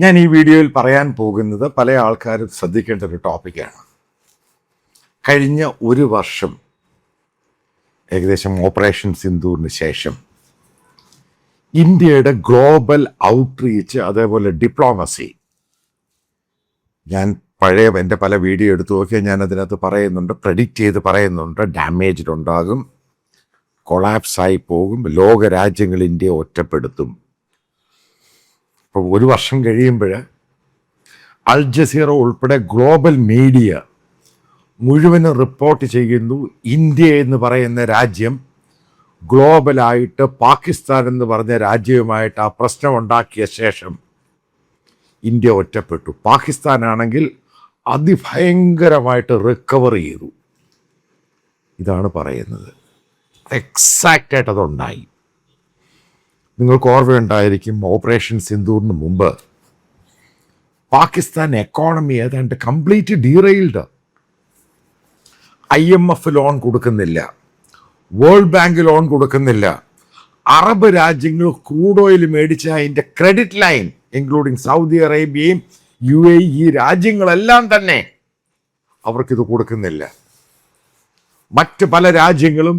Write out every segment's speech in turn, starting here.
ഞാൻ ഈ വീഡിയോയിൽ പറയാൻ പോകുന്നത് പല ആൾക്കാരും ശ്രദ്ധിക്കേണ്ട ഒരു ടോപ്പിക്കാണ്. കഴിഞ്ഞ ഒരു വർഷം ഏകദേശം ഓപ്പറേഷൻ സിന്ദൂറിന് ശേഷം ഇന്ത്യയുടെ ഗ്ലോബൽ ഔട്ട്റീച്ച്, അതേപോലെ ഡിപ്ലോമസി, ഞാൻ എൻ്റെ പല വീഡിയോ എടുത്തു നോക്കിയാൽ ഞാൻ അതിനകത്ത് പറയുന്നുണ്ട്, പ്രെഡിക്റ്റ് ചെയ്ത് പറയുന്നുണ്ട്, ഡാമേജ്ഡ് ഉണ്ടാകും, കൊളാപ്സായി പോകും, ലോകരാജ്യങ്ങൾ ഇന്ത്യയെ ഒറ്റപ്പെടുത്തും. അപ്പോൾ ഒരു വർഷം കഴിയുമ്പോൾ അൽ ജസീറ ഉൾപ്പെടെ ഗ്ലോബൽ മീഡിയ മുഴുവനും റിപ്പോർട്ട് ചെയ്യുന്നു, ഇന്ത്യ എന്ന് പറയുന്ന രാജ്യം ഗ്ലോബലായിട്ട് പാകിസ്ഥാൻ എന്ന് പറഞ്ഞ രാജ്യവുമായിട്ട് ആ പ്രശ്നം ഉണ്ടാക്കിയ ശേഷം ഇന്ത്യ ഒറ്റപ്പെട്ടു. പാകിസ്ഥാനാണെങ്കിൽ അതിഭയങ്കരമായിട്ട് റിക്കവർ ചെയ്തു. ഇതാണ് പറയുന്നത്. എക്സാക്റ്റായിട്ട് അതുണ്ടായി. നിങ്ങൾക്ക് ഓർമ്മയുണ്ടായിരിക്കും, ഓപ്പറേഷൻ സിന്ദൂറിന് മുമ്പ് പാകിസ്ഥാൻ എക്കോണമി ഏതാണ്ട് കംപ്ലീറ്റ് ഡീറെയിൽഡ്. IMF ലോൺ കൊടുക്കുന്നില്ല, വേൾഡ് ബാങ്ക് ലോൺ കൊടുക്കുന്നില്ല. അറബ് രാജ്യങ്ങൾ ക്രൂഡ് ഓയിൽ മേടിച്ച അതിൻ്റെ ക്രെഡിറ്റ് ലൈൻ, ഇൻക്ലൂഡിങ് സൗദി അറേബ്യയും UAE, ഈ രാജ്യങ്ങളെല്ലാം തന്നെ അവർക്കിത് കൊടുക്കുന്നില്ല. മറ്റ് പല രാജ്യങ്ങളും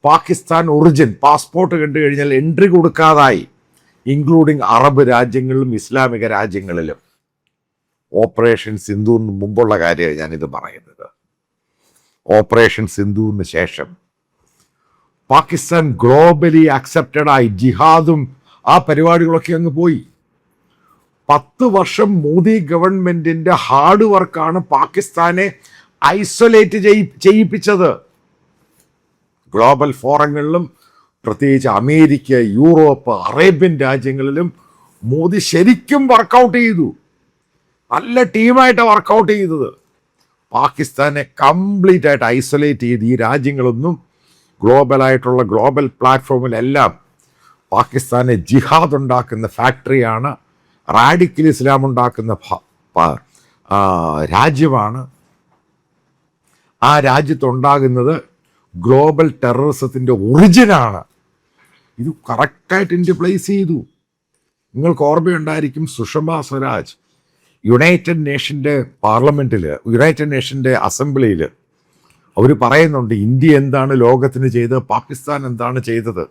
പാകിസ്ഥാൻ ഒറിജിൻ പാസ്പോർട്ട് കണ്ടു കഴിഞ്ഞാൽ എൻട്രി കൊടുക്കാതായി, ഇൻക്ലൂഡിങ് അറബ് രാജ്യങ്ങളിലും ഇസ്ലാമിക രാജ്യങ്ങളിലും. ഓപ്പറേഷൻ സിന്ദൂറിന് മുമ്പുള്ള കാര്യമാണ് ഞാനിത് പറയുന്നത്. ഓപ്പറേഷൻ സിന്ദൂറിന് ശേഷം പാകിസ്ഥാൻ ഗ്ലോബലി അക്സെപ്റ്റഡായി. ജിഹാദും ആ പരിപാടികളൊക്കെ അങ്ങ് പോയി. 10 വർഷം മോദി ഗവൺമെന്റിന്റെ ഹാർഡ് വർക്കാണ് പാകിസ്ഥാനെ ഐസൊലേറ്റ് ചെയ്യിപ്പിച്ചത്. ഗ്ലോബൽ ഫോറങ്ങളിലും പ്രത്യേകിച്ച് അമേരിക്ക, യൂറോപ്പ്, അറേബ്യൻ രാജ്യങ്ങളിലും മോദി ശരിക്കും വർക്കൗട്ട് ചെയ്തു. നല്ല ടീമായിട്ട് വർക്കൗട്ട് ചെയ്തത്. പാകിസ്ഥാനെ കംപ്ലീറ്റ് ആയിട്ട് ഐസൊലേറ്റ് ചെയ്ത് ഈ രാജ്യങ്ങളൊന്നും ഗ്ലോബലായിട്ടുള്ള ഗ്ലോബൽ പ്ലാറ്റ്ഫോമിലെല്ലാം പാകിസ്ഥാനെ ജിഹാദ് ഉണ്ടാക്കുന്ന ഫാക്ടറിയാണ്, റാഡിക്കൽ ഇസ്ലാം ഉണ്ടാക്കുന്ന രാജ്യമാണ്. ആ രാജ്യത്തുണ്ടാകുന്നത് ഗ്ലോബൽ ടെററിസത്തിൻ്റെ ഒറിജിനാണ്. ഇത് കറക്റ്റായിട്ട് ഇന്ത്യ പ്ലേസ് ചെയ്തു. നിങ്ങൾക്ക് ഓർമ്മയുണ്ടായിരിക്കും, സുഷമ സ്വരാജ് യുണൈറ്റഡ് നേഷൻ്റെ പാർലമെൻറ്റിൽ, യുണൈറ്റഡ് നേഷൻ്റെ അസംബ്ലിയിൽ അവർ പറയുന്നുണ്ട്, ഇന്ത്യ എന്താണ് ലോകത്തിന് ചെയ്തത്, പാകിസ്ഥാൻ എന്താണ് ചെയ്തത്.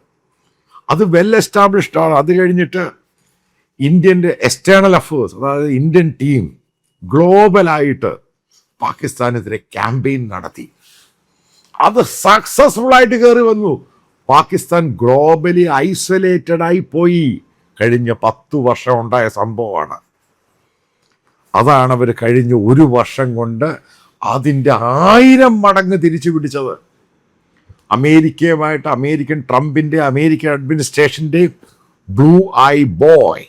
അത് വെൽ എസ്റ്റാബ്ലിഷ്ഡ് ആണ്. അത് കഴിഞ്ഞിട്ട് ഇന്ത്യൻ്റെ എക്സ്റ്റേണൽ അഫേഴ്സ്, അതായത് ഇന്ത്യൻ ടീം ഗ്ലോബലായിട്ട് പാകിസ്ഥാനെതിരെ ക്യാമ്പയിൻ നടത്തി. അത് സക്സസ്ഫുൾ ആയിട്ട് കയറി വന്നു. പാകിസ്ഥാൻ ഗ്ലോബലി ഐസൊലേറ്റഡ് ആയി പോയി. കഴിഞ്ഞ 10 വർഷം ഉണ്ടായ സംഭവമാണ്. അതാണ് അവർ കഴിഞ്ഞ ഒരു വർഷം കൊണ്ട് അതിൻ്റെ 1000 മടങ്ങ് തിരിച്ചു പിടിച്ചത്. അമേരിക്കയുമായിട്ട് അമേരിക്കൻ അഡ്മിനിസ്ട്രേഷൻ്റെ ബ്ലൂ ഐ ബോയ്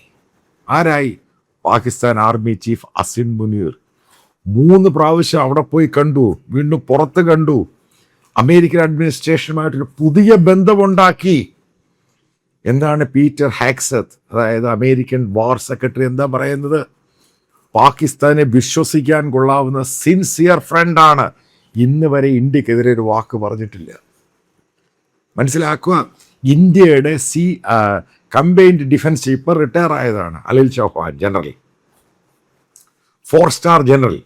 ആരായി? പാകിസ്ഥാൻ ആർമി ചീഫ് അസിം മുനീർ 3 പ്രാവശ്യം അവിടെ പോയി കണ്ടു, വീണ്ടും പുറത്ത് കണ്ടു. അമേരിക്കൻ അഡ്മിനിസ്ട്രേഷനുമായിട്ടൊരു പുതിയ ബന്ധമുണ്ടാക്കി. എന്താണ് പീറ്റർ ഹാക്സത്ത്, അതായത് അമേരിക്കൻ വാർ സെക്രട്ടറി, എന്താ പറയുന്നത്? പാകിസ്ഥാനെ വിശ്വസിക്കാൻ കൊള്ളാവുന്ന സിൻസിയർ ഫ്രണ്ടാണ്. ഇന്ന് വരെ ഇന്ത്യക്കെതിരെ ഒരു വാക്ക് പറഞ്ഞിട്ടില്ല. മനസ്സിലാക്കുക, ഇന്ത്യയുടെ കമ്പൈൻഡ് ഡിഫൻസ് ചീഫ് ഇപ്പം റിട്ടയർ ആയതാണ് Anil Chauhan, general, 4 star general.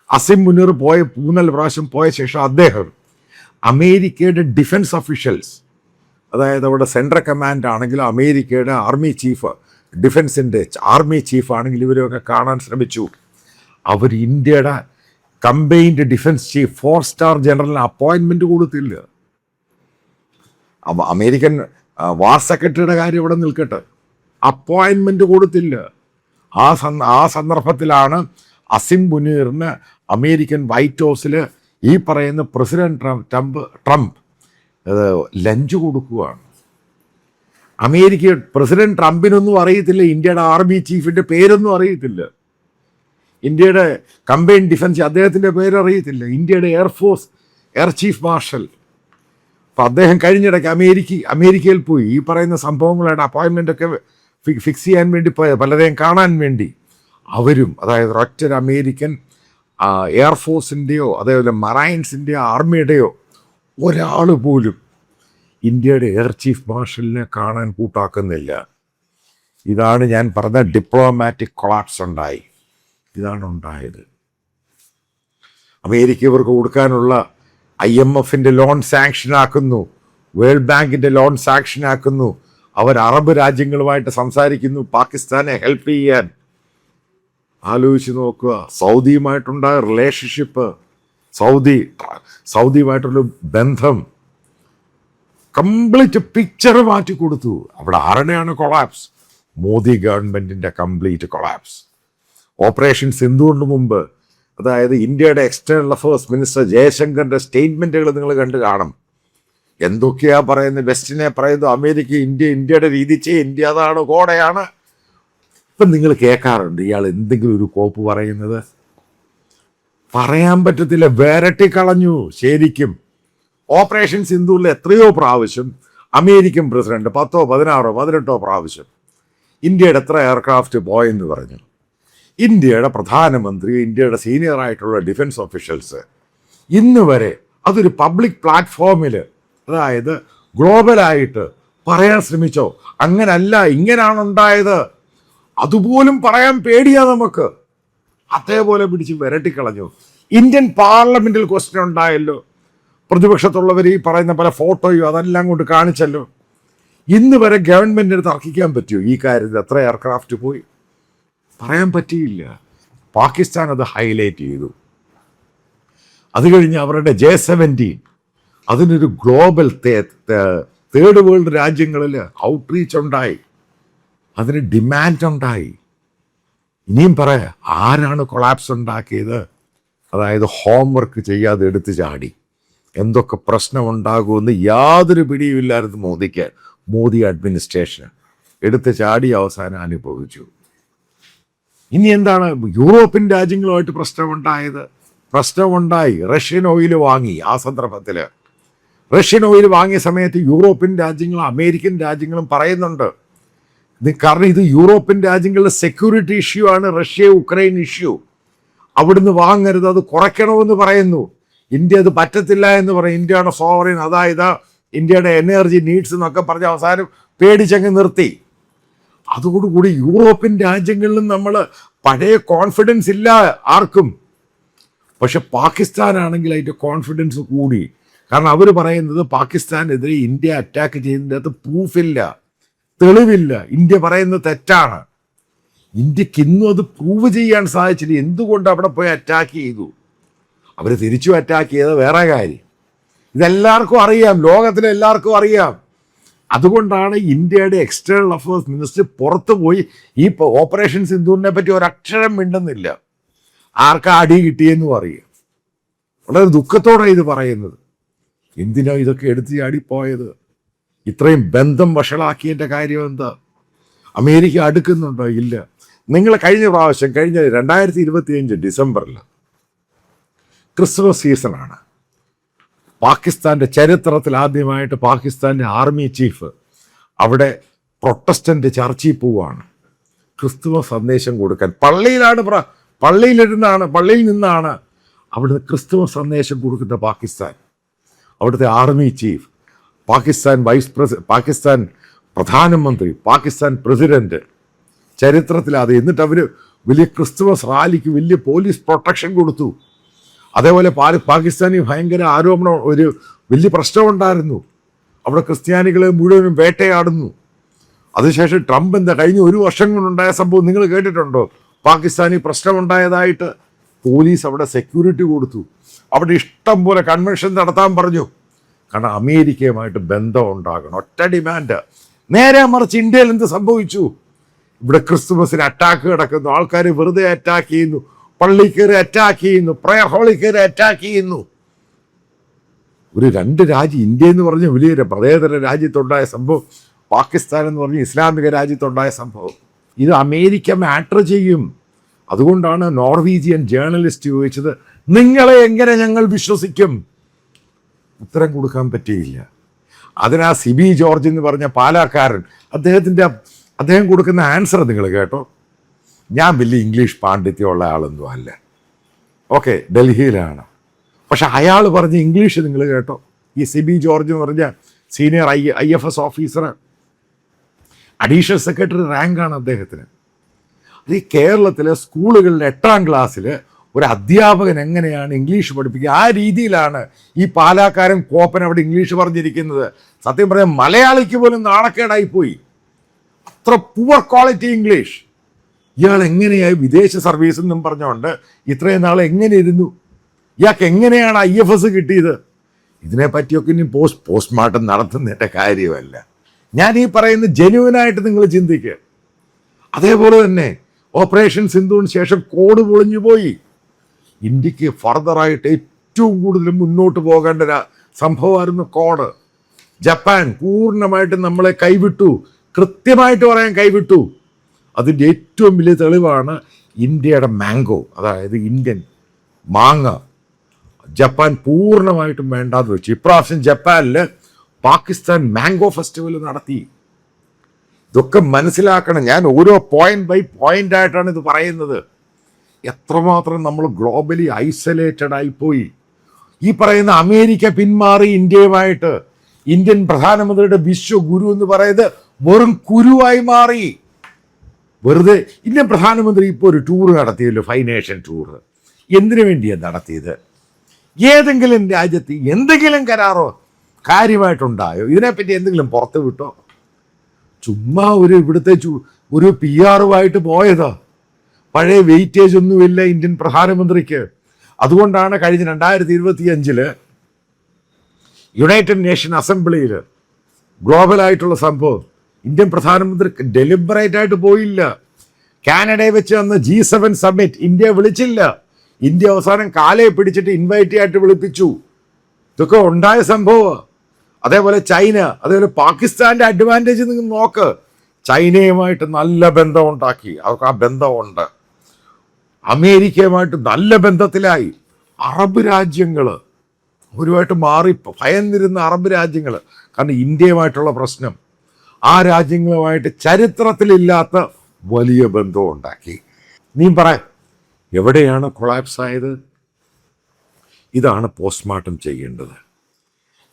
Asim Munir 3 പ്രാവശ്യം പോയ ശേഷം അദ്ദേഹം അമേരിക്കയുടെ ഡിഫൻസ് ഒഫീഷ്യൽസ്, അതായത് അവിടെ സെൻട്രൽ കമാൻഡ് ആണെങ്കിലും അമേരിക്കയുടെ ആർമി ചീഫ്, ഡിഫൻസിൻ്റെ ആർമി ചീഫ് ആണെങ്കിൽ ഇവരെയൊക്കെ കാണാൻ ശ്രമിച്ചു. അവർ ഇന്ത്യയുടെ കമ്പൈൻഡ് ഡിഫൻസ് ചീഫ് 4 സ്റ്റാർ ജനറലിന് അപ്പോയിൻമെൻറ്റ് കൊടുത്തില്ല. അമേരിക്കൻ വാർ സെക്രട്ടറിയുടെ കാര്യം ഇവിടെ നിൽക്കട്ടെ, അപ്പോയിൻമെൻറ്റ് കൊടുത്തില്ല. ആ സന്ദർഭത്തിലാണ് അസിം മുനീറിന് അമേരിക്കൻ വൈറ്റ് ഹൗസിൽ ഈ പറയുന്ന പ്രസിഡന്റ് ട്രംപ് ലഞ്ച് കൊടുക്കുകയാണ്. പ്രസിഡന്റ് ട്രംപിനൊന്നും അറിയത്തില്ല, ഇന്ത്യയുടെ ആർമി ചീഫിൻ്റെ പേരൊന്നും അറിയത്തില്ല, ഇന്ത്യയുടെ കമ്പൈൻഡ് ഡിഫൻസ് അദ്ദേഹത്തിൻ്റെ പേരറിയത്തില്ല, ഇന്ത്യയുടെ എയർഫോഴ്സ് എയർ ചീഫ് മാർഷൽ. അപ്പം അദ്ദേഹം കഴിഞ്ഞിടയ്ക്ക് അമേരിക്കയിൽ പോയി ഈ പറയുന്ന സംഭവങ്ങളുടെ അപ്പോയിൻമെൻ്റൊക്കെ ഫിക്സ് ചെയ്യാൻ വേണ്ടി പോയത്, പലരെയും കാണാൻ വേണ്ടി. അവരും, അതായത് ഒറ്റ അമേരിക്കൻ എയർഫോഴ്സിൻ്റെയോ അതേപോലെ മറൈൻസിൻ്റെയോ ആർമിയുടെയോ ഒരാൾ പോലും ഇന്ത്യയുടെ എയർ ചീഫ് മാർഷലിനെ കാണാൻ കൂട്ടാക്കുന്നില്ല. ഇതാണ് ഞാൻ പറഞ്ഞ ഡിപ്ലോമാറ്റിക് കൊളാപ്സ് ഉണ്ടായി. ഇതാണ് ഉണ്ടായത്. അമേരിക്ക ഇവർക്ക് കൊടുക്കാനുള്ള IMFൻ്റെ ലോൺ സാങ്ഷനാക്കുന്നു, വേൾഡ് ബാങ്കിൻ്റെ ലോൺ സാങ്ഷനാക്കുന്നു. അവർ അറബ് രാജ്യങ്ങളുമായിട്ട് സംസാരിക്കുന്നു പാകിസ്ഥാനെ ഹെൽപ്പ് ചെയ്യാൻ. ആലോചിച്ച് നോക്കുക, സൗദിയുമായിട്ടുണ്ടായ റിലേഷൻഷിപ്പ്, സൗദിയുമായിട്ടുള്ള ബന്ധം കംപ്ലീറ്റ് പിക്ചർ മാറ്റി കൊടുത്തു. അവിടെ ആരുടെയാണ് കൊളാപ്സ്? മോദി ഗവൺമെൻറ്റിൻ്റെ കംപ്ലീറ്റ് കൊളാപ്സ്. ഓപ്പറേഷൻ സിന്ധുവിന് മുമ്പ്, അതായത് ഇന്ത്യയുടെ എക്സ്റ്റേണൽ അഫയേഴ്സ് മിനിസ്റ്റർ ജയശങ്കറിൻ്റെ സ്റ്റേറ്റ്മെൻറ്റുകൾ നിങ്ങൾ കണ്ടു കാണും. എന്തൊക്കെയാ പറയുന്നത്? വെസ്റ്റിനെ പറയുന്നു, അമേരിക്ക ഇന്ത്യയുടെ രീതി ഇന്ത്യ അതാണ്, കോടയാണ്. ഇപ്പം നിങ്ങൾ കേൾക്കാറുണ്ട് ഇയാൾ എന്തെങ്കിലും ഒരു കോപ്പ് പറയുന്നത്? പറയാൻ പറ്റത്തില്ല, കളഞ്ഞു ശരിക്കും. ഓപ്പറേഷൻ സിന്ധുവിൽ എത്രയോ പ്രാവശ്യം അമേരിക്കൻ പ്രസിഡന്റ് 10, 16, 18 പ്രാവശ്യം ഇന്ത്യയുടെ എത്ര എയർക്രാഫ്റ്റ് പോയെന്ന് പറഞ്ഞു. ഇന്ത്യയുടെ പ്രധാനമന്ത്രി, ഇന്ത്യയുടെ സീനിയറായിട്ടുള്ള ഡിഫൻസ് ഓഫീഷ്യൽസ് ഇന്ന് വരെ അതൊരു പബ്ലിക് പ്ലാറ്റ്ഫോമിൽ, അതായത് ഗ്ലോബലായിട്ട് പറയാൻ ശ്രമിച്ചോ? അങ്ങനല്ല, ഇങ്ങനെയാണ് ഉണ്ടായത്, അതുപോലും പറയാൻ പേടിയാ നമുക്ക്. അതേപോലെ പിടിച്ച് വിരട്ടിക്കളഞ്ഞു. ഇന്ത്യൻ പാർലമെന്റിൽ ക്വസ്റ്റ്യൻ ഉണ്ടായല്ലോ, പ്രതിപക്ഷത്തുള്ളവർ ഈ പറയുന്ന പല ഫോട്ടോയും അതെല്ലാം കൊണ്ട് കാണിച്ചല്ലോ. ഇന്ന് വരെ ഗവൺമെന്റിന് തർക്കിക്കാൻ പറ്റുമോ ഈ കാര്യത്തിൽ എത്ര എയർക്രാഫ്റ്റ് പോയി? പറയാൻ പറ്റിയില്ല. പാകിസ്ഥാൻ അത് ഹൈലൈറ്റ് ചെയ്തു. അത് കഴിഞ്ഞ് അവരുടെ J-17 അതിനൊരു ഗ്ലോബൽ തേർഡ് വേൾഡ് രാജ്യങ്ങളിൽ ഔട്ട്റീച്ച് ഉണ്ടായി, അതിന് ഡിമാൻഡ് ഉണ്ടായി. ഇനിയും പറയാം, ആരാണ് കൊളാപ്സ് ഉണ്ടാക്കിയത്? അതായത് ഹോംവർക്ക് ചെയ്യാതെ എടുത്തു ചാടി. എന്തൊക്കെ പ്രശ്നമുണ്ടാകുമെന്ന് യാതൊരു പിടിയുമില്ലായിരുന്നു മോദിക്ക്. മോദി അഡ്മിനിസ്ട്രേഷൻ എടുത്ത് ചാടി അവസാനം അനുഭവിച്ചു. ഇനി എന്താണ്? യൂറോപ്യൻ രാജ്യങ്ങളുമായിട്ട് പ്രശ്നമുണ്ടായി. റഷ്യൻ ഓയിൽ വാങ്ങി. ആ സന്ദർഭത്തിൽ റഷ്യൻ ഓയിൽ വാങ്ങിയ സമയത്ത് യൂറോപ്യൻ രാജ്യങ്ങളും അമേരിക്കൻ രാജ്യങ്ങളും പറയുന്നുണ്ട്, കാരണം ഇത് യൂറോപ്യൻ രാജ്യങ്ങളുടെ സെക്യൂരിറ്റി ഇഷ്യൂ ആണ്, റഷ്യ ഉക്രൈൻ ഇഷ്യൂ, അവിടുന്ന് വാങ്ങരുത്, അത് കുറയ്ക്കണമെന്ന് പറയുന്നു. ഇന്ത്യ അത് പറ്റത്തില്ല എന്ന് പറയും. ഇന്ത്യയാണ് സോവറിൻ, അതായത് ഇന്ത്യയുടെ എനർജി നീഡ്സ് എന്നൊക്കെ പറഞ്ഞ് അവസാനം പേടിച്ചങ്ങ് നിർത്തി. അതോടുകൂടി യൂറോപ്യൻ രാജ്യങ്ങളിലും നമ്മൾ പഴയ കോൺഫിഡൻസ് ഇല്ല ആർക്കും. പക്ഷെ പാകിസ്ഥാനാണെങ്കിൽ അതിൻ്റെ കോൺഫിഡൻസ് കൂടി. കാരണം അവർ പറയുന്നത് പാകിസ്ഥാനെതിരെ ഇന്ത്യ അറ്റാക്ക് ചെയ്യുന്നതിൻ്റെ അകത്ത് പ്രൂഫില്ല, തെളിവില്ല. ഇന്ത്യ പറയുന്നത് തെറ്റാണ്. ഇന്ത്യക്ക് ഇന്നും അത് പ്രൂവ് ചെയ്യാൻ സാധിച്ചില്ല. എന്തുകൊണ്ട് അവിടെ പോയി അറ്റാക്ക് ചെയ്തു? അവർ തിരിച്ചു അറ്റാക്ക് ചെയ്തത് വേറെ കാര്യം. ഇതെല്ലാവർക്കും അറിയാം, ലോകത്തിലെ എല്ലാവർക്കും അറിയാം. അതുകൊണ്ടാണ് ഇന്ത്യയുടെ എക്സ്റ്റേണൽ അഫയേഴ്സ് മിനിസ്റ്റർ പുറത്തു പോയി ഈ ഓപ്പറേഷൻ സിന്ധുവിനെ പറ്റി ഒരക്ഷരം മിണ്ടുന്നില്ല. ആർക്കാ അടി കിട്ടിയെന്ന് പറയും. വളരെ ദുഃഖത്തോടെ ഇത് പറയുന്നത്. എന്തിനാ ഇതൊക്കെ എടുത്ത് ചാടിപ്പോയത്? ഇത്രയും ബന്ധം വഷളാക്കിയതിൻ്റെ കാര്യം എന്താ? അമേരിക്ക അടുക്കുന്നുണ്ടോ? ഇല്ല. നിങ്ങൾ കഴിഞ്ഞ 2025 ഡിസംബറിൽ ക്രിസ്മസ് സീസണാണ്. പാകിസ്ഥാൻ്റെ ചരിത്രത്തിൽ ആദ്യമായിട്ട് പാകിസ്ഥാൻ്റെ ആർമി ചീഫ് അവിടെ പ്രൊട്ടസ്റ്റൻ്റ് ചർച്ചിൽ പോവുകയാണ് ക്രിസ്തുമസ് സന്ദേശം കൊടുക്കാൻ. പള്ളിയിൽ നിന്നാണ് അവിടുന്ന് ക്രിസ്തുമസ് സന്ദേശം കൊടുക്കുന്ന പാകിസ്ഥാൻ. അവിടുത്തെ ആർമി ചീഫ്, പാകിസ്ഥാൻ പ്രധാനമന്ത്രി, പാകിസ്ഥാൻ പ്രസിഡന്റ്, ചരിത്രത്തിലാതെ. എന്നിട്ട് അവർ വലിയ ക്രിസ്തുമസ് റാലിക്ക് വലിയ പോലീസ് പ്രൊട്ടക്ഷൻ കൊടുത്തു. അതേപോലെ പാകിസ്ഥാനി ഭയങ്കര ആരോപണം, ഒരു വലിയ പ്രശ്നമുണ്ടായിരുന്നു. അവിടെ ക്രിസ്ത്യാനികളെ മുഴുവനും വേട്ടയാടുന്നു. അതിനുശേഷം ട്രംപ് കഴിഞ്ഞ 1 വർഷം കൊണ്ടുണ്ടായ സംഭവം നിങ്ങൾ കേട്ടിട്ടുണ്ടോ? പാകിസ്ഥാനി പ്രശ്നമുണ്ടായതായിട്ട് പോലീസ് അവിടെ സെക്യൂരിറ്റി കൊടുത്തു. അവിടെ ഇഷ്ടം പോലെ കൺവെൻഷൻ നടത്താൻ പറഞ്ഞു. കാരണം അമേരിക്കയുമായിട്ട് ബന്ധം ഉണ്ടാകണം, ഒറ്റ ഡിമാൻഡ്. നേരെ മറിച്ച് ഇന്ത്യയിൽ എന്ത് സംഭവിച്ചു? ഇവിടെ ക്രിസ്തുമസിന് അറ്റാക്ക് കിടക്കുന്നു, ആൾക്കാർ വെറുതെ അറ്റാക്ക് ചെയ്യുന്നു, പള്ളി കയറി അറ്റാക്ക് ചെയ്യുന്നു, പ്രയർ ഹാളിൽ കയറി അറ്റാക്ക് ചെയ്യുന്നു. ഒരു 2 രാജ്യം, ഇന്ത്യ എന്ന് പറഞ്ഞ വലിയൊരു മതേതര രാജ്യത്തുണ്ടായ സംഭവം, പാകിസ്ഥാൻ എന്ന് പറഞ്ഞ ഇസ്ലാമിക രാജ്യത്തുണ്ടായ സംഭവം. ഇത് അമേരിക്ക മാറ്റർ ചെയ്യും. അതുകൊണ്ടാണ് നോർവീജിയൻ ജേർണലിസ്റ്റ് ചോദിച്ചത്, നിങ്ങളെ എങ്ങനെ ഞങ്ങൾ വിശ്വസിക്കും? ഉത്തരം കൊടുക്കാൻ പറ്റിയില്ല. അതിനാ സിബി ജോർജ് എന്ന് പറഞ്ഞ പാലാക്കാരൻ, അദ്ദേഹം കൊടുക്കുന്ന ആൻസർ നിങ്ങൾ കേട്ടോ. ഞാൻ വലിയ ഇംഗ്ലീഷ് പാണ്ഡിത്യമുള്ള ആളൊന്നും അല്ല, ഓക്കെ, ഡൽഹിയിലാണ്. പക്ഷെ അയാൾ പറഞ്ഞ ഇംഗ്ലീഷ് നിങ്ങൾ കേട്ടോ. ഈ സിബി ജോർജ് എന്ന് പറഞ്ഞ senior IFS officer, additional secretary റാങ്കാണ് അദ്ദേഹത്തിന്. അത് ഈ കേരളത്തിലെ സ്കൂളുകളിൽ 8ാം ക്ലാസ്സിൽ ഒരു അധ്യാപകൻ എങ്ങനെയാണ് ഇംഗ്ലീഷ് പഠിപ്പിക്കുക, ആ രീതിയിലാണ് ഈ പാലാക്കാരൻ കോപ്പൻ അവിടെ ഇംഗ്ലീഷ് പറഞ്ഞിരിക്കുന്നത്. സത്യം പറയാൻ മലയാളിക്ക് പോലും നാണക്കേടായിപ്പോയി. അത്ര പുവർ ക്വാളിറ്റി ഇംഗ്ലീഷ്. ഇയാൾ എങ്ങനെയായി വിദേശ സർവീസ് എന്നും പറഞ്ഞുകൊണ്ട് ഇത്രയും നാൾ എങ്ങനെ ഇരുന്നു? ഇയാൾക്ക് എങ്ങനെയാണ് IFS കിട്ടിയത്? ഇതിനെപ്പറ്റിയൊക്കെ ഇനി പോസ്റ്റ്മോർട്ടം നടത്തുന്നതിൻ്റെ കാര്യമല്ല. ഞാൻ ഈ പറയുന്നത് ജെന്യുവനായിട്ട് നിങ്ങൾ ചിന്തിക്കുക. അതേപോലെ തന്നെ ഓപ്പറേഷൻ സിന്ധുവിന് ശേഷം കോഡ് പൊളിഞ്ഞു പോയി. ഇന്ത്യക്ക് ഫർദറായിട്ട് ഏറ്റവും കൂടുതൽ മുന്നോട്ട് പോകേണ്ട ഒരു സംഭവമായിരുന്നു കോഡ്. ജപ്പാൻ പൂർണ്ണമായിട്ട് നമ്മളെ കൈവിട്ടു, കൃത്യമായിട്ട് പറയാൻ കൈവിട്ടു. അതിൻ്റെ ഏറ്റവും വലിയ തെളിവാണ് ഇന്ത്യയുടെ മാംഗോ, അതായത് ഇന്ത്യൻ മാങ്ങ ജപ്പാൻ പൂർണ്ണമായിട്ടും വേണ്ടാന്ന് വെച്ചു. ഇപ്രാവശ്യം ജപ്പാനിൽ പാകിസ്ഥാൻ മാംഗോ ഫെസ്റ്റിവൽ നടത്തി. ഇതൊക്കെ മനസ്സിലാക്കണം. ഞാൻ ഓരോ പോയിന്റ് ബൈ പോയിന്റ് ആയിട്ടാണ് ഇത് പറയുന്നത്. എത്രമാത്രം നമ്മൾ ഗ്ലോബലി ഐസൊലേറ്റഡ് ആയിപ്പോയി. ഈ പറയുന്ന അമേരിക്ക പിന്മാറി ഇന്ത്യയുമായിട്ട്. ഇന്ത്യൻ പ്രധാനമന്ത്രിയുടെ വിശ്വഗുരു എന്ന് പറയുന്നത് വെറും കുരുവായി മാറി. വെറുതെ ഇന്ത്യൻ പ്രധാനമന്ത്രി ഇപ്പോൾ ഒരു ടൂർ നടത്തിയല്ലോ, 5 നേഷൻ ടൂർ. എന്തിനു വേണ്ടിയാണ് നടത്തിയത്? ഏതെങ്കിലും രാജ്യത്ത് എന്തെങ്കിലും കരാറോ കാര്യമായിട്ടുണ്ടായോ? ഇതിനെപ്പറ്റി എന്തെങ്കിലും പുറത്ത് വിട്ടോ? ചുമ്മാ ഇവിടുത്തെ ഒരു PR പോയതാ. പഴയ വെയിറ്റേജ് ഒന്നുമില്ല ഇന്ത്യൻ പ്രധാനമന്ത്രിക്ക്. അതുകൊണ്ടാണ് കഴിഞ്ഞ 2025 യുണൈറ്റഡ് നേഷൻ അസംബ്ലിയിൽ ഗ്ലോബലായിട്ടുള്ള സംഭവം ഇന്ത്യൻ പ്രധാനമന്ത്രി ഡെലിബറേറ്റ് ആയിട്ട് പോയില്ല. കാനഡയെ വെച്ച് അന്ന് G7 സമ്മിറ്റ് ഇന്ത്യ വിളിച്ചില്ല. ഇന്ത്യ അവസാനം കാലയെ പിടിച്ചിട്ട് ഇൻവൈറ്റ് ആയിട്ട് വിളിപ്പിച്ചു. ഇതൊക്കെ ഉണ്ടായ സംഭവം. അതേപോലെ ചൈന, അതേപോലെ പാകിസ്ഥാൻ്റെ അഡ്വാൻറ്റേജ് നിങ്ങൾ നോക്ക്. ചൈനയുമായിട്ട് നല്ല ബന്ധം ഉണ്ടാക്കി, അവർക്ക് ആ ബന്ധമുണ്ട്. അമേരിക്കയുമായിട്ട് നല്ല ബന്ധത്തിലായി. അറബ് രാജ്യങ്ങൾ ഒരുമായിട്ട് മാറി ഭയന്നിരുന്ന അറബ് രാജ്യങ്ങൾ, കാരണം ഇന്ത്യയുമായിട്ടുള്ള പ്രശ്നം. ആ രാജ്യങ്ങളുമായിട്ട് ചരിത്രത്തിലില്ലാത്ത വലിയ ബന്ധം ഉണ്ടാക്കി. നീ പറ, എവിടെയാണ് കൊളാപ്സ് ആയത്? ഇതാണ് പോസ്റ്റ്മോർട്ടം ചെയ്യേണ്ടത്.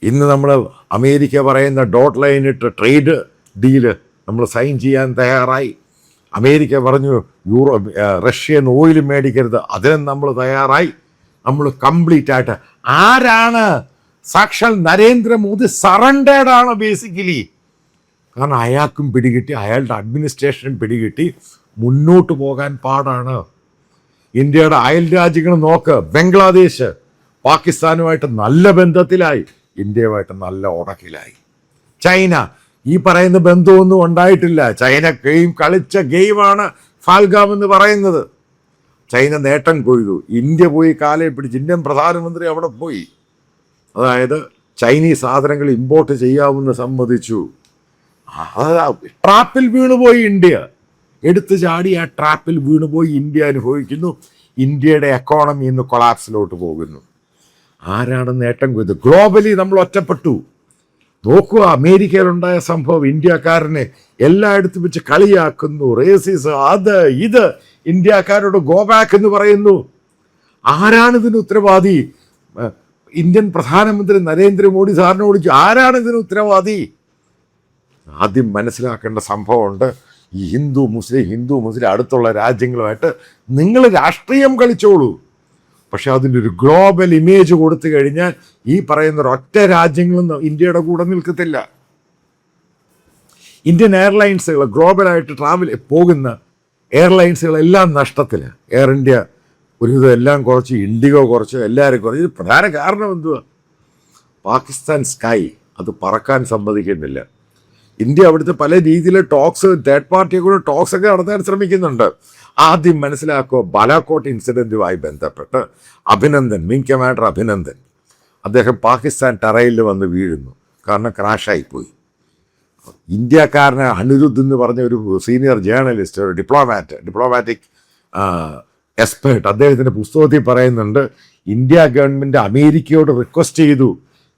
ഇന്ന് നമ്മൾ അമേരിക്ക പറയുന്ന ഡോട്ട് ലൈൻ ഇട്ട് ട്രേഡ് ഡീല് നമ്മൾ സൈൻ ചെയ്യാൻ തയ്യാറായി. അമേരിക്ക പറഞ്ഞു റഷ്യൻ ഓയിൽ മേടിക്കരുത്, അതിനും നമ്മൾ തയ്യാറായി. നമ്മൾ കംപ്ലീറ്റ് ആയിട്ട് ആരാണ്? സാക്ഷാൽ നരേന്ദ്രമോദി സറണ്ടേർഡ് ആണ് ബേസിക്കലി. കാരണം അയാൾക്കും പിടികിട്ടി, അയാളുടെ അഡ്മിനിസ്ട്രേഷനും പിടികിട്ടി. മുന്നോട്ട് പോകാൻ പാടാണ്. ഇന്ത്യയുടെ അയൽ രാജ്യങ്ങൾ നോക്ക്. ബംഗ്ലാദേശ് പാകിസ്ഥാനുമായിട്ട് നല്ല ബന്ധത്തിലായി, ഇന്ത്യയുമായിട്ട് നല്ല ഉടക്കിലായി. ചൈന ഈ പറയുന്ന ബന്ധമൊന്നും ഉണ്ടായിട്ടില്ല. ചൈന കളിച്ച ഗെയിമാണ് ഫാൽഗാം എന്ന് പറയുന്നത്. ചൈന നേട്ടം കൊയ്തു, ഇന്ത്യ പോയി കാലയെ പിടിച്ച്. ഇന്ത്യൻ പ്രധാനമന്ത്രി അവിടെ പോയി, അതായത് ചൈനീസ് സാധനങ്ങൾ ഇമ്പോർട്ട് ചെയ്യാമെന്ന് സമ്മതിച്ചു. ട്രാപ്പിൽ വീണുപോയി ഇന്ത്യ. എടുത്തു ചാടി ആ ട്രാപ്പിൽ വീണുപോയി ഇന്ത്യ അനുഭവിക്കുന്നു. ഇന്ത്യയുടെ എക്കോണമി ഇന്ന് കൊളാപ്സിലോട്ട് പോകുന്നു. ആരാണ് നേട്ടം കൊയ്ത്? ഗ്ലോബലി നമ്മൾ ഒറ്റപ്പെട്ടു. നോക്കുക, അമേരിക്കയിലുണ്ടായ സംഭവം. ഇന്ത്യക്കാരനെ എല്ലായിടത്തും വെച്ച് കളിയാക്കുന്നു, റേസിസ്, അത് ഇത്. ഇന്ത്യക്കാരോട് ഗോ ബാക്ക് എന്ന് പറയുന്നു. ആരാണിതിന് ഉത്തരവാദി? ഇന്ത്യൻ പ്രധാനമന്ത്രി നരേന്ദ്രമോദി സാറിനോട് ആരാണ് ഇതിന് ഉത്തരവാദി? ആദ്യം മനസ്സിലാക്കേണ്ട സംഭവമുണ്ട്. ഈ ഹിന്ദു മുസ്ലിം അടുത്തുള്ള രാജ്യങ്ങളുമായിട്ട് നിങ്ങൾ രാഷ്ട്രീയം കളിച്ചോളൂ, പക്ഷെ അതിൻ്റെ ഒരു ഗ്ലോബൽ ഇമേജ് കൊടുത്തു കഴിഞ്ഞാൽ ഈ പറയുന്ന ഒരൊറ്റ രാജ്യങ്ങളൊന്നും ഇന്ത്യയുടെ കൂടെ നിൽക്കത്തില്ല. ഇന്ത്യൻ എയർലൈൻസുകൾ, ഗ്ലോബലായിട്ട് പോകുന്ന എയർലൈൻസുകളെല്ലാം നഷ്ടത്തിൽ. എയർ ഇന്ത്യ ഒരുവിധം എല്ലാം കുറച്ച്, ഇൻഡിഗോ കുറച്ച്, എല്ലാവരും കുറച്ച്. ഇത് പ്രധാന കാരണം എന്തുവാ? പാകിസ്ഥാൻ സ്കൈ അത് പറക്കാൻ സമ്മതിക്കുന്നില്ല. ഇന്ത്യ അവിടുത്തെ പല രീതിയിൽ ടോക്സ്, തേർഡ് പാർട്ടിയെ കൂടെ ടോക്സ് ഒക്കെ നടത്താൻ ശ്രമിക്കുന്നുണ്ട്. ആദ്യം മനസ്സിലാക്കുക, ബാലാക്കോട്ട് ഇൻസിഡൻറ്റുമായി ബന്ധപ്പെട്ട് വിംഗ് കമാൻഡർ അഭിനന്ദൻ അദ്ദേഹം പാകിസ്ഥാൻ ടെറൈനിൽ വന്ന് വീഴുന്നു. കാരണം ക്രാഷായിപ്പോയി. ഇന്ത്യക്കാരനെ അനിരുദ്ധ് എന്ന് പറഞ്ഞ ഒരു സീനിയർ ജേർണലിസ്റ്റ്, ഒരു ഡിപ്ലോമാറ്റിക് എക്സ്പേർട്ട്, അദ്ദേഹത്തിൻ്റെ പുസ്തകത്തിൽ പറയുന്നുണ്ട്, ഇന്ത്യ ഗവൺമെൻറ് അമേരിക്കയോട് റിക്വസ്റ്റ് ചെയ്തു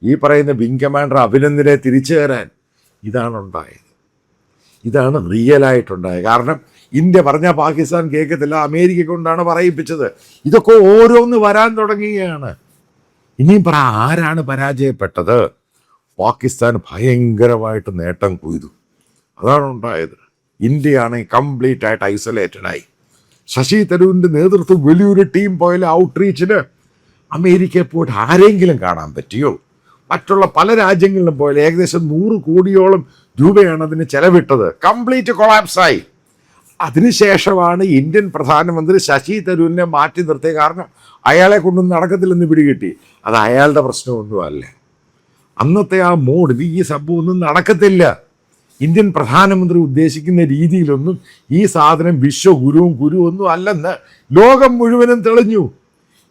ഈ പറയുന്ന വിംഗ് കമാൻഡർ അഭിനന്ദനെ തിരിച്ചു തരാൻ. ഇതാണ് ഉണ്ടായത്. ഇതാണ് റിയലായിട്ടുണ്ടായത്. കാരണം ഇന്ത്യ പറഞ്ഞാൽ പാകിസ്ഥാൻ കേൾക്കത്തില്ല, അമേരിക്ക കൊണ്ടാണ് പറയിപ്പിച്ചത്. ഇതൊക്കെ ഓരോന്ന് വരാൻ തുടങ്ങുകയാണ്. ഇനിയും പറ, ആരാണ് പരാജയപ്പെട്ടത്? പാകിസ്ഥാൻ ഭയങ്കരമായിട്ട് നേട്ടം കൊയ്തു. അതാണ് ഉണ്ടായത്. ഇന്ത്യയാണ് കംപ്ലീറ്റ് ആയിട്ട് ഐസൊലേറ്റഡ് ആയി. ശശി തരൂരിൻ്റെ നേതൃത്വം വലിയൊരു ടീം പോയാൽ ഔട്ട്റീച്ചിന് അമേരിക്കയിൽ പോയിട്ട് ആരെങ്കിലും കാണാൻ പറ്റിയോ? മറ്റുള്ള പല രാജ്യങ്ങളിലും പോയാൽ ഏകദേശം 100 കോടിയോളം രൂപയാണ് അതിന് ചെലവിട്ടത്. കംപ്ലീറ്റ് കൊളാപ്സായി. അതിനുശേഷമാണ് ഇന്ത്യൻ പ്രധാനമന്ത്രി ശശി തരൂരിനെ മാറ്റി നിർത്തിയ. കാരണം അയാളെ കൊണ്ടൊന്നും നടക്കത്തില്ലെന്ന് പിടികിട്ടി. അത് അയാളുടെ പ്രശ്നമൊന്നുമല്ല. അന്നത്തെ ആ മോഡിൽ ഈ സംഭവം ഒന്നും നടക്കത്തില്ല. ഇന്ത്യൻ പ്രധാനമന്ത്രി ഉദ്ദേശിക്കുന്ന രീതിയിലൊന്നും ഈ സാധനം വിശ്വഗുരുവും ഗുരുവൊന്നും അല്ലെന്ന് ലോകം മുഴുവനും തെളിഞ്ഞു.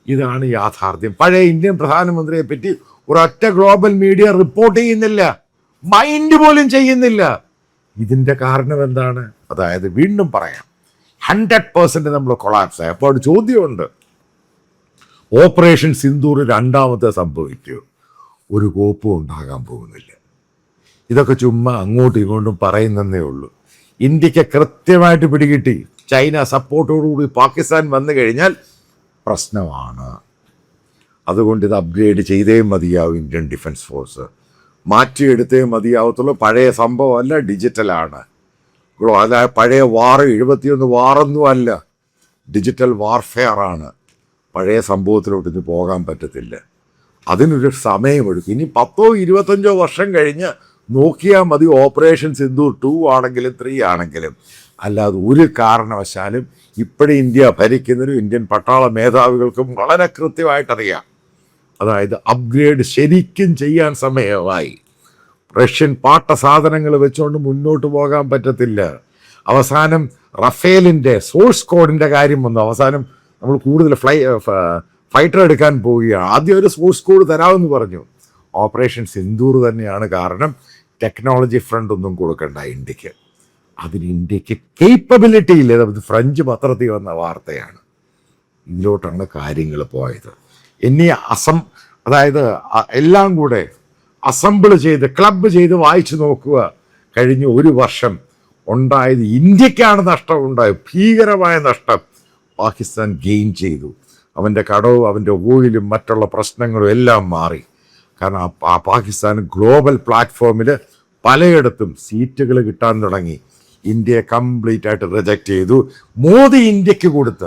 ഇതാണ് യാഥാർത്ഥ്യം. പഴയ ഇന്ത്യൻ പ്രധാനമന്ത്രിയെ പറ്റി ഒരൊറ്റ ഗ്ലോബൽ മീഡിയ റിപ്പോർട്ട് ചെയ്യുന്നില്ല, മൈൻഡ് പോലും ചെയ്യുന്നില്ല. ഇതിൻ്റെ കാരണം എന്താണ്? അതായത് വീണ്ടും പറയാം, 100% നമ്മൾ കൊളാപ്സ് ആയി. അപ്പോൾ ഒരു ചോദ്യമുണ്ട്, ഓപ്പറേഷൻ സിന്ദൂർ രണ്ടാമത്തെ സംഭവിക്കൂ? ഒരു കോപ്പും ഉണ്ടാകാൻ പോകുന്നില്ല. ഇതൊക്കെ ചുമ്മാ അങ്ങോട്ടും ഇങ്ങോട്ടും പറയുന്നതേ ഉള്ളൂ. ഇന്ത്യക്ക് കൃത്യമായിട്ട് പിടികിട്ടി, ചൈന സപ്പോർട്ടോടുകൂടി പാകിസ്ഥാൻ വന്നു കഴിഞ്ഞാൽ പ്രശ്നമാണ്. അതുകൊണ്ട് ഇത് അപ്ഗ്രേഡ് ചെയ്തേ മതിയാവും. ഇന്ത്യൻ ഡിഫൻസ് ഫോഴ്സ് മാറ്റിയെടുത്തേ മതിയാവത്തുള്ളൂ. പഴയ സംഭവമല്ല, ഡിജിറ്റലാണ്. അതായത് പഴയ 71 വാറൊന്നും അല്ല, ഡിജിറ്റൽ വാർഫെയർ ആണ്. പഴയ സംഭവത്തിലോട്ട് ഇത് പോകാൻ പറ്റത്തില്ല. അതിനൊരു സമയമെടുക്കും. ഇനി 10-25 വർഷം കഴിഞ്ഞ് നോക്കിയാൽ മതി, ഓപ്പറേഷൻ സിന്ദൂർ 2 ആണെങ്കിലും 3 ആണെങ്കിലും. അല്ലാതെ ഒരു കാരണവശാലും ഇപ്പോഴും ഇന്ത്യ ഭരിക്കുന്നതിനും ഇന്ത്യൻ പട്ടാള മേധാവികൾക്കും വളരെ കൃത്യമായിട്ടറിയാം. അതായത് അപ്ഗ്രേഡ് ശരിക്കും ചെയ്യാൻ സമയമായി. റഷ്യൻ പാട്ട സാധനങ്ങൾ വെച്ചുകൊണ്ട് മുന്നോട്ട് പോകാൻ പറ്റത്തില്ല. അവസാനം റഫേലിൻ്റെ സോഴ്സ് കോഡിൻ്റെ കാര്യം വന്നു. അവസാനം നമ്മൾ കൂടുതൽ ഫൈറ്റർ എടുക്കാൻ പോവുകയാണ്. ആദ്യം ഒരു സോഴ്സ് കോഡ് തരാമെന്ന് പറഞ്ഞു. ഓപ്പറേഷൻ സിന്ദൂർ തന്നെയാണ് കാരണം. ടെക്നോളജി ഫ്രണ്ട് ഒന്നും കൊടുക്കണ്ട ഇന്ത്യക്ക്. അതിന് ഇന്ത്യക്ക് കേപ്പബിലിറ്റി ഇല്ല. അത് ഫ്രഞ്ച് പത്രത്തിൽ വന്ന വാർത്തയാണ്. ഇതിലോട്ടാണ് കാര്യങ്ങൾ പോയത്. ഇനി അതായത് എല്ലാം കൂടെ അസംബിൾ ചെയ്ത് ക്ലബ് ചെയ്ത് വായിച്ചു നോക്കുക. കഴിഞ്ഞ ഒരു വർഷം ഉണ്ടായത് ഇന്ത്യക്കാണ് നഷ്ടം ഉണ്ടായത്. ഭീകരമായ നഷ്ടം പാകിസ്ഥാൻ ഗെയിൻ ചെയ്തു. അവൻ്റെ കടവും അവൻ്റെ ഓയിലും മറ്റുള്ള പ്രശ്നങ്ങളും എല്ലാം മാറി. കാരണം ആ പാകിസ്ഥാൻ ഗ്ലോബൽ പ്ലാറ്റ്ഫോമിൽ പലയിടത്തും സീറ്റുകൾ കിട്ടാൻ തുടങ്ങി. ഇന്ത്യയെ കംപ്ലീറ്റ് ആയിട്ട് റിജക്റ്റ് ചെയ്തു. മോദി ഇന്ത്യക്ക് കൊടുത്ത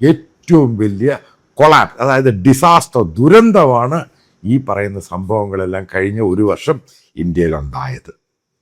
ഏറ്റവും വലിയ കൊളാപ്സ്, അതായത് ഡിസാസ്റ്റർ, ദുരന്തമാണ് ഈ പറയുന്ന സംഭവങ്ങളെല്ലാം കഴിഞ്ഞ ഒരു വർഷം ഇന്ത്യയിലുണ്ടായത്.